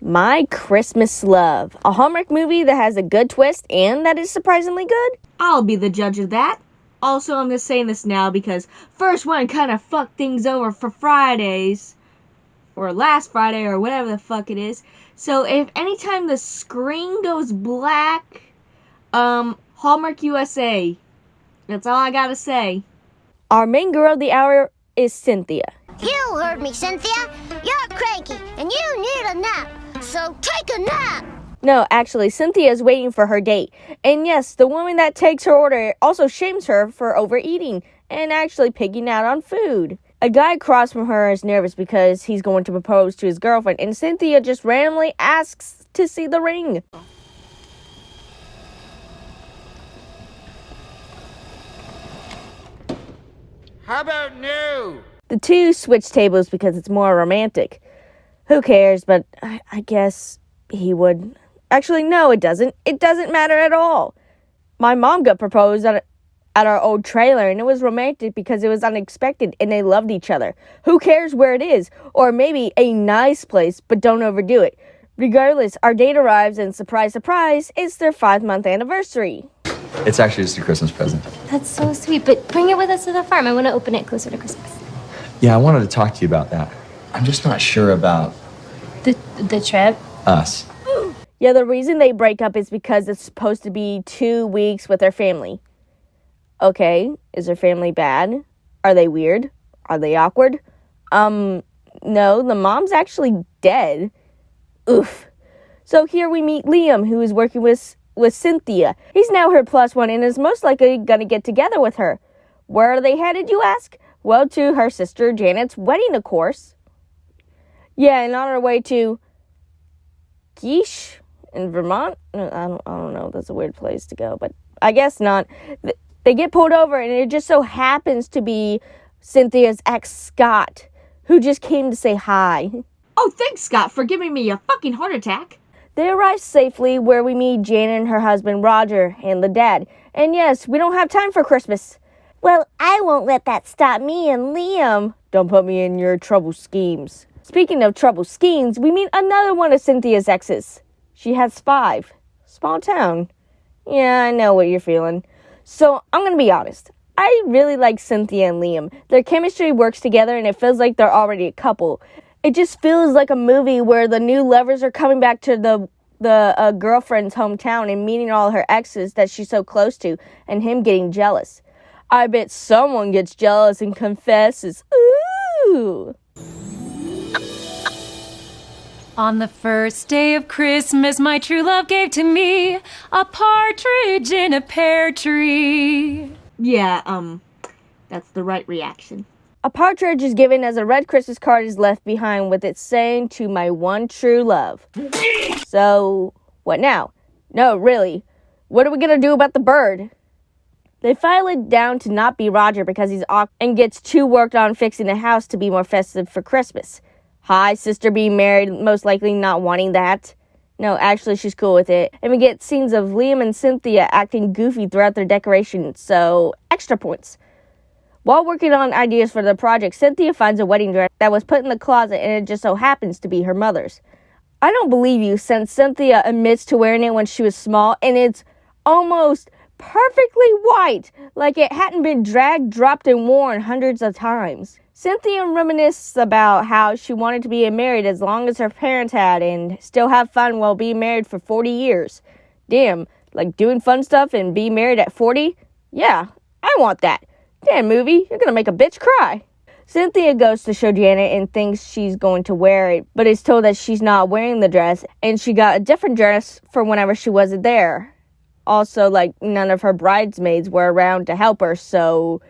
My Christmas Love, a Hallmark movie that has a good twist and that is surprisingly good. I'll be the judge of that. Also, I'm just saying this now because first one kind of fucked things over for Fridays, or last Friday, or whatever the fuck it is. So if anytime the screen goes black, Hallmark USA. That's all I gotta say. Our main girl of the hour is Cynthia. You heard me, Cynthia. You're cranky, and you need a nap. So take a nap. No, actually, Cynthia is waiting for her date. And yes, the woman that takes her order also shames her for overeating and actually picking out on food. A guy across from her is nervous because he's going to propose to his girlfriend, and Cynthia just randomly asks to see the ring. How about no? The two switch tables because it's more romantic. Who cares, but I guess he would. Actually, no, it doesn't. It doesn't matter at all. My mom got proposed at our old trailer, and it was romantic because it was unexpected, and they loved each other. Who cares where it is? Or maybe a nice place, but don't overdo it. Regardless, our date arrives, and surprise, surprise, it's their 5-month anniversary. It's actually just a Christmas present. That's so sweet, but bring it with us to the farm. I want to open it closer to Christmas. Yeah, I wanted to talk to you about that. I'm just not sure about... The trip? us. Yeah, the reason they break up is because it's supposed to be 2 weeks with their family. Okay, is their family bad? Are they weird? Are they awkward? No, the mom's actually dead. Oof. So here we meet Liam, who is working with Cynthia. He's now her plus one and is most likely gonna get together with her. Where are they headed, you ask? Well, to her sister Janet's wedding, of course. Yeah, and on our way to Quiche in Vermont. I don't know. That's a weird place to go, but I guess not. They get pulled over, and it just so happens to be Cynthia's ex, Scott, who just came to say hi. Oh, thanks, Scott, for giving me a fucking heart attack. They arrive safely where we meet Janet and her husband, Roger, and the dad. And yes, we don't have time for Christmas. Well, I won't let that stop me and Liam. Don't put me in your trouble schemes. Speaking of trouble schemes, we meet another one of Cynthia's exes. She has 5. Small town. Yeah, I know what you're feeling. So, I'm gonna be honest. I really like Cynthia and Liam. Their chemistry works together and it feels like they're already a couple. It just feels like a movie where the new lovers are coming back to the girlfriend's hometown and meeting all her exes that she's so close to and him getting jealous. I bet someone gets jealous and confesses. Ooh! On the first day of Christmas, my true love gave to me a partridge in a pear tree. Yeah, that's the right reaction. A partridge is given as a red Christmas card is left behind with it saying, "To my one true love." So, what now? No, really. What are we gonna do about the bird? They file it down to not be Roger because he's off and gets too worked on fixing the house to be more festive for Christmas. Hi, sister being married, most likely not wanting that. No, actually, she's cool with it. And we get scenes of Liam and Cynthia acting goofy throughout their decorations, so extra points. While working on ideas for the project, Cynthia finds a wedding dress that was put in the closet and it just so happens to be her mother's. I don't believe you, since Cynthia admits to wearing it when she was small and it's almost perfectly white, like it hadn't been dragged, dropped, and worn hundreds of times. Cynthia reminisces about how she wanted to be married as long as her parents had and still have fun while being married for 40 years. Damn, like doing fun stuff and being married at 40? Yeah, I want that. Damn, movie, you're gonna make a bitch cry. Cynthia goes to show Janet and thinks she's going to wear it, but is told that she's not wearing the dress, and she got a different dress for whenever she wasn't there. Also, like, none of her bridesmaids were around to help her, so...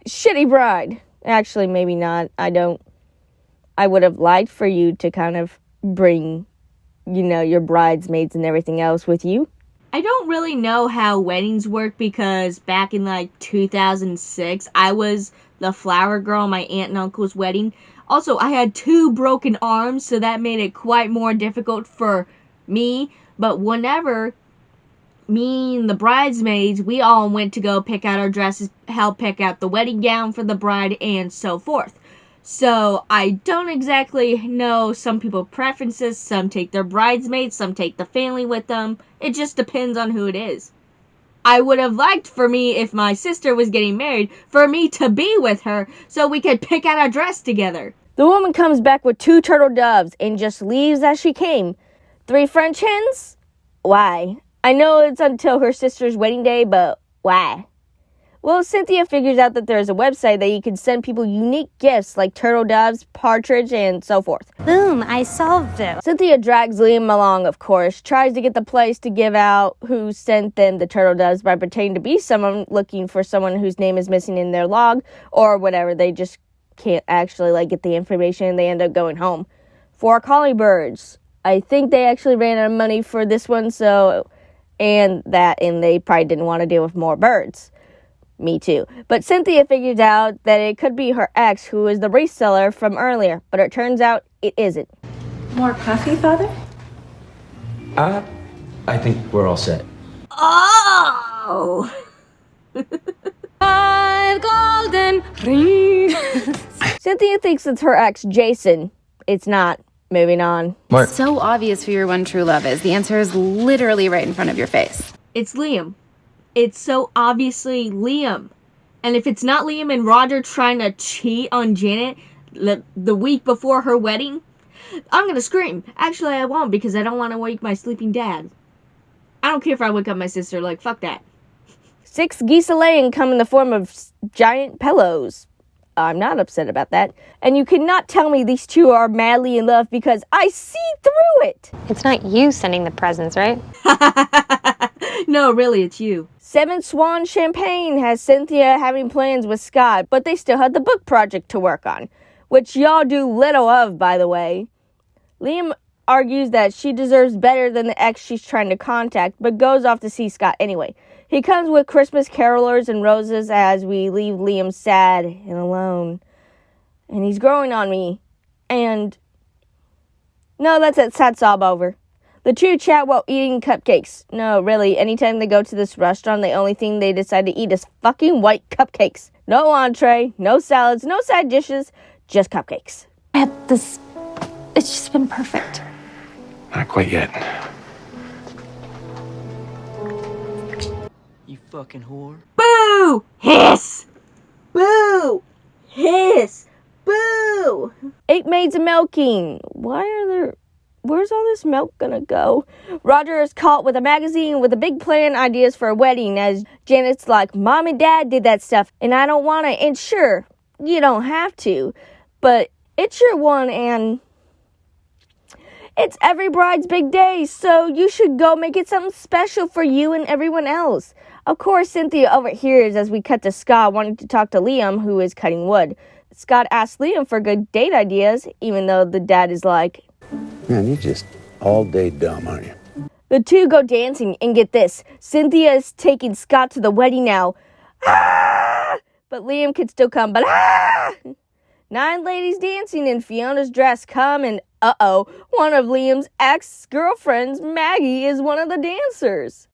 shitty bride. Actually, maybe not. I would have liked for you to kind of bring, your bridesmaids and everything else with you. I don't really know how weddings work because back in 2006, I was the flower girl at my aunt and uncle's wedding. Also, I had 2 broken arms, so that made it quite more difficult for me. But whenever me and the bridesmaids, we all went to go pick out our dresses, help pick out the wedding gown for the bride, and so forth. So I don't exactly know some people's preferences. Some take their bridesmaids, some take the family with them. It just depends on who it is. I would have liked for me, if my sister was getting married, for me to be with her so we could pick out a dress together. The woman comes back with 2 turtle doves and just leaves as she came. 3 French hens? Why? I know it's until her sister's wedding day, but why? Well, Cynthia figures out that there's a website that you can send people unique gifts like turtle doves, partridge, and so forth. Boom, I solved it. Cynthia drags Liam along, of course, tries to get the place to give out who sent them the turtle doves by pretending to be someone looking for someone whose name is missing in their log or whatever. They just can't actually get the information and they end up going home. 4 collie birds. I think they actually ran out of money for this one, and they probably didn't want to deal with more birds. Me too. But Cynthia figures out that it could be her ex who is the reseller from earlier, but it turns out it isn't. More coffee, Father? I think we're all set. Oh! 5 golden rings. Cynthia thinks it's her ex, Jason. It's not. Moving on. Mark. So obvious who your one true love is. The answer is literally right in front of your face. It's Liam. It's so obviously Liam. And if it's not Liam and Roger trying to cheat on Janet the week before her wedding, I'm going to scream. Actually, I won't because I don't want to wake my sleeping dad. I don't care if I wake up my sister. Fuck that. 6 geese a-laying come in the form of giant pillows. I'm not upset about that. And you cannot tell me these 2 are madly in love because I see through it. It's not you sending the presents, right? No, really, it's you. 7 Swan Champagne has Cynthia having plans with Scott, but they still had the book project to work on, which y'all do little of, by the way. Liam argues that she deserves better than the ex she's trying to contact, but goes off to see Scott anyway. He comes with Christmas carolers and roses as we leave Liam sad and alone. And he's growing on me. And no, that's it. Sad sob over. The 2 chat while eating cupcakes. No, really, anytime they go to this restaurant, the only thing they decide to eat is fucking white cupcakes. No entree, no salads, no side dishes, just cupcakes. It's just been perfect. Not quite yet. You fucking whore. Boo! Hiss! Boo! Hiss! Boo! 8 maids a milking. Where's all this milk gonna go? Roger is caught with a magazine with a big plan ideas for a wedding as Janet's like, Mom and Dad did that stuff and I don't want to. And sure, you don't have to, but it's your one and it's every bride's big day, so you should go make it something special for you and everyone else. Of course, Cynthia overhears as we cut to Scott wanting to talk to Liam, who is cutting wood. Scott asks Liam for good date ideas, even though the dad is like, Man, you're just all day dumb, aren't you? The 2 go dancing, and get this, Cynthia is taking Scott to the wedding now. Ah! But Liam can still come, but 9 ladies dancing in Fiona's dress come, and one of Liam's ex-girlfriends, Maggie, is one of the dancers.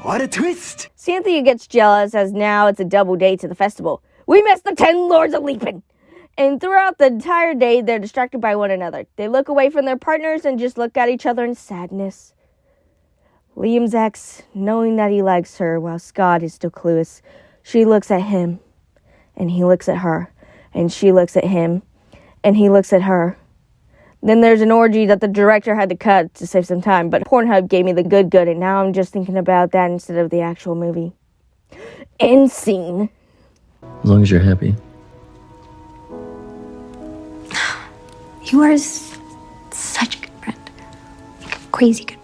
What a twist! Cynthia gets jealous as now it's a double date to the festival. We missed the 10 Lords of Leaping! And throughout the entire day, they're distracted by one another. They look away from their partners and just look at each other in sadness. Liam's ex, knowing that he likes her while Scott is still clueless, she looks at him, and he looks at her, and she looks at him, and he looks at her. Then there's an orgy that the director had to cut to save some time, but Pornhub gave me the good, and now I'm just thinking about that instead of the actual movie. End scene. As long as you're happy. You are such a good friend. Like a crazy good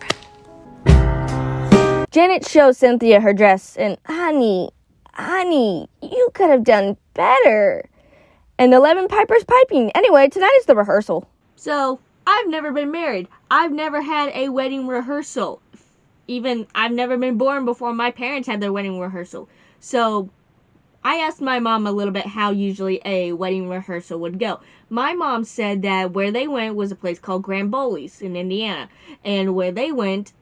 friend. Janet shows Cynthia her dress, and honey, you could have done better. And 11 pipers piping. Anyway, tonight is the rehearsal. So, I've never been married. I've never had a wedding rehearsal. Even, I've never been born before my parents had their wedding rehearsal. So, I asked my mom a little bit how usually a wedding rehearsal would go. My mom said that where they went was a place called Grand Bowleys in Indiana. And where they went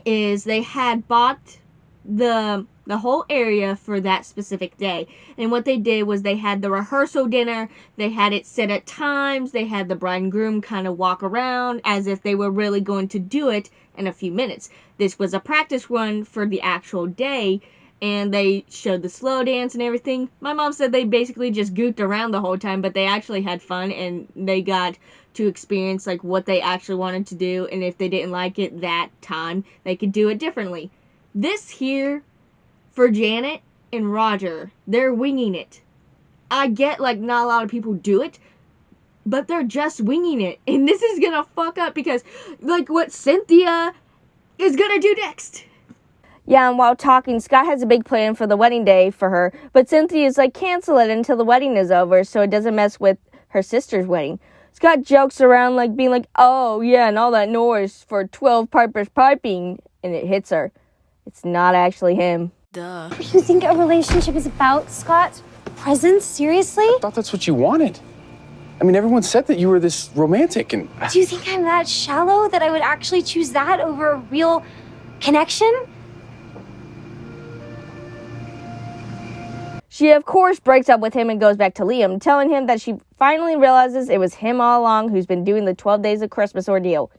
is they had bought the the whole area for that specific day. And what they did was they had the rehearsal dinner, they had it set at times, they had the bride and groom kind of walk around as if they were really going to do it in a few minutes. This was a practice run for the actual day, and they showed the slow dance and everything. My mom said they basically just goofed around the whole time, but they actually had fun, and they got to experience like what they actually wanted to do, and if they didn't like it that time, they could do it differently. This here, for Janet and Roger, they're winging it. I get like not a lot of people do it, but they're just winging it, and this is gonna fuck up because like what Cynthia is gonna do next. Yeah, and while talking, Scott has a big plan for the wedding day for her, but Cynthia's like, cancel it until the wedding is over so it doesn't mess with her sister's wedding. Scott jokes around like being like, oh yeah, and all that noise for 12 pipers piping, and it hits her. It's not actually him. Duh. You think a relationship is about, Scott? Presents? Seriously? I thought that's what you wanted. I mean, everyone said that you were this romantic and... Do you think I'm that shallow that I would actually choose that over a real connection? She, of course, breaks up with him and goes back to Liam, telling him that she finally realizes it was him all along who's been doing the 12 Days of Christmas ordeal.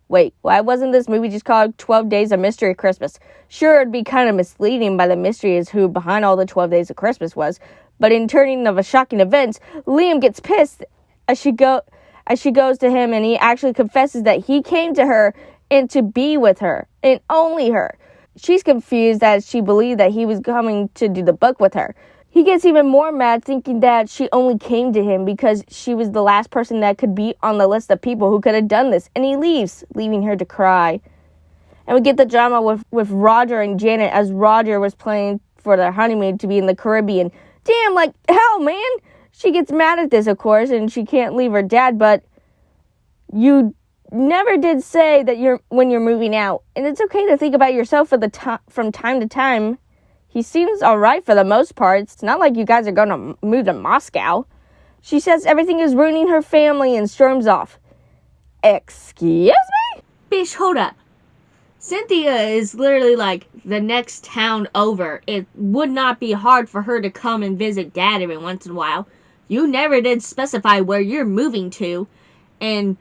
Wait, why wasn't this movie just called 12 Days of Mystery Christmas? Sure, it'd be kind of misleading by the mystery as who behind all the 12 Days of Christmas was, but in turning of a shocking events, Liam gets pissed as she goes to him, and he actually confesses that he came to her and to be with her, and only her. She's confused as she believed that he was coming to do the book with her. He gets even more mad thinking that she only came to him because she was the last person that could be on the list of people who could have done this, and he leaves, leaving her to cry. And we get the drama with Roger and Janet as Roger was planning for their honeymoon to be in the Caribbean. Damn, like, hell, man! She gets mad at this, of course, and she can't leave her dad, but you never did say that when you're moving out, and it's okay to think about yourself from time to time. He seems alright for the most part. It's not like you guys are going to move to Moscow. She says everything is ruining her family and storms off. Excuse me? Bish, hold up. Cynthia is literally like the next town over. It would not be hard for her to come and visit Dad every once in a while. You never did specify where you're moving to. And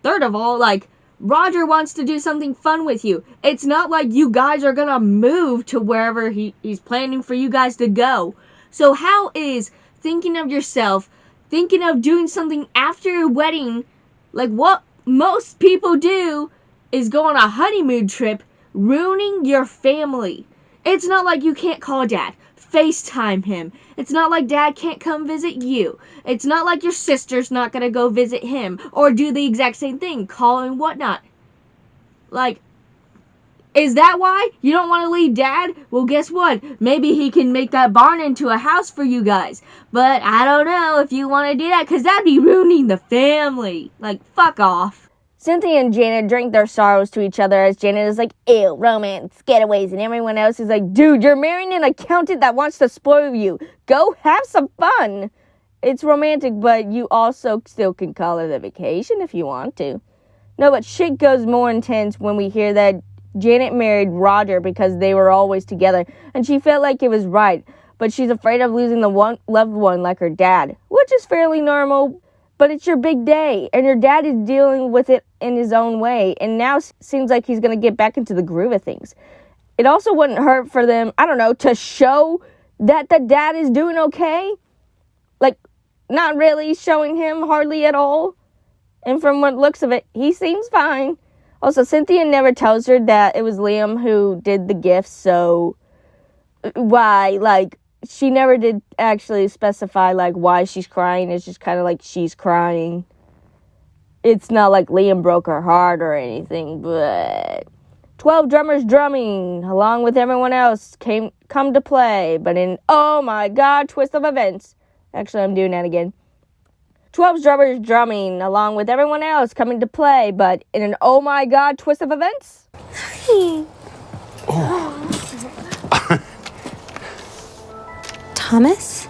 third of all, like, Roger wants to do something fun with you. It's not like you guys are gonna move to wherever he's planning for you guys to go. So how is thinking of yourself, thinking of doing something after your wedding, like what most people do, is go on a honeymoon trip, ruining your family? It's not like you can't call Dad, FaceTime him. It's not like Dad can't come visit you. It's not like your sister's not gonna go visit him or do the exact same thing, call and whatnot. Like, is that why you don't want to leave Dad? Well, guess what? Maybe he can make that barn into a house for you guys. But I don't know if you want to do that, because that'd be ruining the family. Like, fuck off. Cynthia and Janet drink their sorrows to each other as Janet is like, ew, romance, getaways, and everyone else is like, dude, you're marrying an accountant that wants to spoil you. Go have some fun. It's romantic, but you also still can call it a vacation if you want to. No, but shit goes more intense when we hear that Janet married Roger because they were always together, and she felt like it was right, but she's afraid of losing the loved one like her dad, which is fairly normal. But it's your big day, and your dad is dealing with it in his own way, and now seems like he's going to get back into the groove of things. It also wouldn't hurt for them, I don't know, to show that the dad is doing okay. Like, not really showing him hardly at all. And from what looks of it, he seems fine. Also, Cynthia never tells her that it was Liam who did the gifts, so why, like, she never did actually specify, like, why she's crying. It's just kind of like she's crying. It's not like Liam broke her heart or anything, but 12 drummers drumming, along with everyone else, come to play, but in, oh my god, twist of events. Actually, I'm doing that again. 12 drummers drumming, along with everyone else coming to play, but in an oh my god twist of events. Thomas?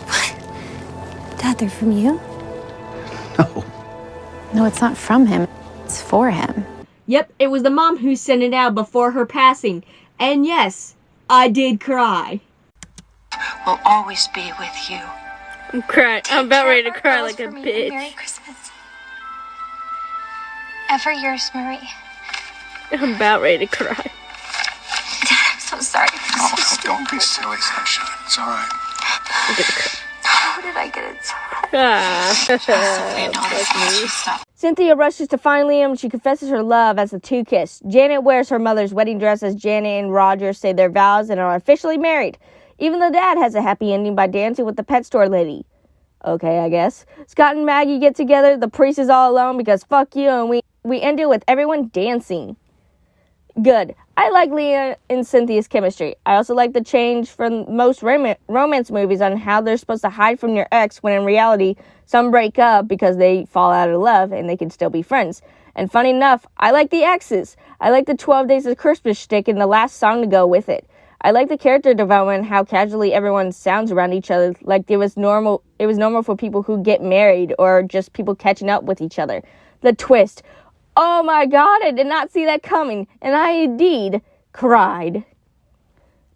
What? Dad, they're from you? No. No, it's not from him. It's for him. Yep, it was the mom who sent it out before her passing. And yes, I did cry. Will always be with you. I'm crying. I'm about ready to cry like a bitch. Merry Christmas. Ever yours, Marie. I'm about ready to cry. Dad, I'm so sorry. Oh, don't be silly, sunshine. It's all right. How did I get it so Cynthia rushes to find Liam. She confesses her love as the two kiss. Janet wears her mother's wedding dress as Janet and Roger say their vows and are officially married. Even the dad has a happy ending by dancing with the pet store lady. Okay, I guess. Scott and Maggie get together. The priest is all alone because fuck you, and we end it with everyone dancing. Good. I like Leah and Cynthia's chemistry. I also like the change from most romance movies on how they're supposed to hide from your ex when in reality some break up because they fall out of love and they can still be friends. And funny enough, I like the exes. I like the 12 Days of Christmas shtick and the last song to go with it. I like the character development, how casually everyone sounds around each other, like it was normal for people who get married or just people catching up with each other. The twist. Oh my god, I did not see that coming, and I indeed cried.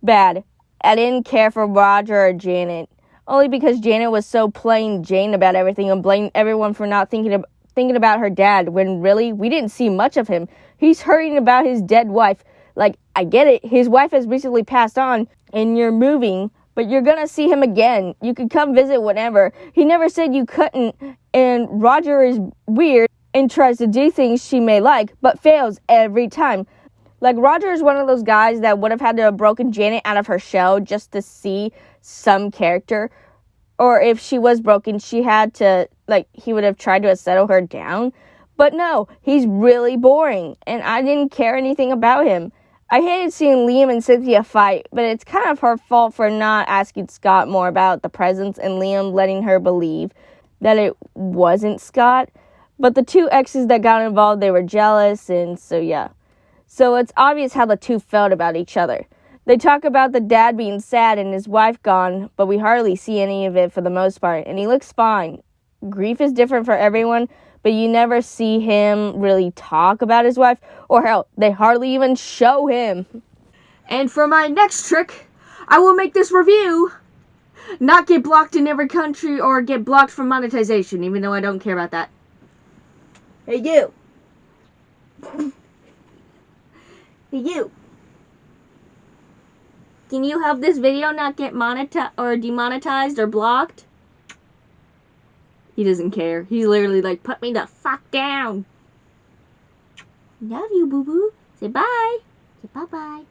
Bad. I didn't care for Roger or Janet, only because Janet was so plain Jane about everything and blamed everyone for not thinking about her dad, when really, we didn't see much of him. He's hurting about his dead wife. Like, I get it, his wife has recently passed on, and you're moving, but you're gonna see him again. You could come visit whenever. He never said you couldn't, and Roger is weird and tries to do things she may like, but fails every time. Like, Roger is one of those guys that would have had to have broken Janet out of her shell just to see some character. Or if she was broken, she had to, he would have tried to settle her down. But no, he's really boring, and I didn't care anything about him. I hated seeing Liam and Cynthia fight, but it's kind of her fault for not asking Scott more about the presents and Liam letting her believe that it wasn't Scott. But the two exes that got involved, they were jealous, and so yeah. So it's obvious how the two felt about each other. They talk about the dad being sad and his wife gone, but we hardly see any of it for the most part, and he looks fine. Grief is different for everyone, but you never see him really talk about his wife, or hell, they hardly even show him. And for my next trick, I will make this review not get blocked in every country or get blocked from monetization, even though I don't care about that. Hey, you. Hey, you. Can you help this video not get demonetized or blocked? He doesn't care. He's literally like, put me the fuck down. Love you, boo-boo. Say bye. Say bye-bye.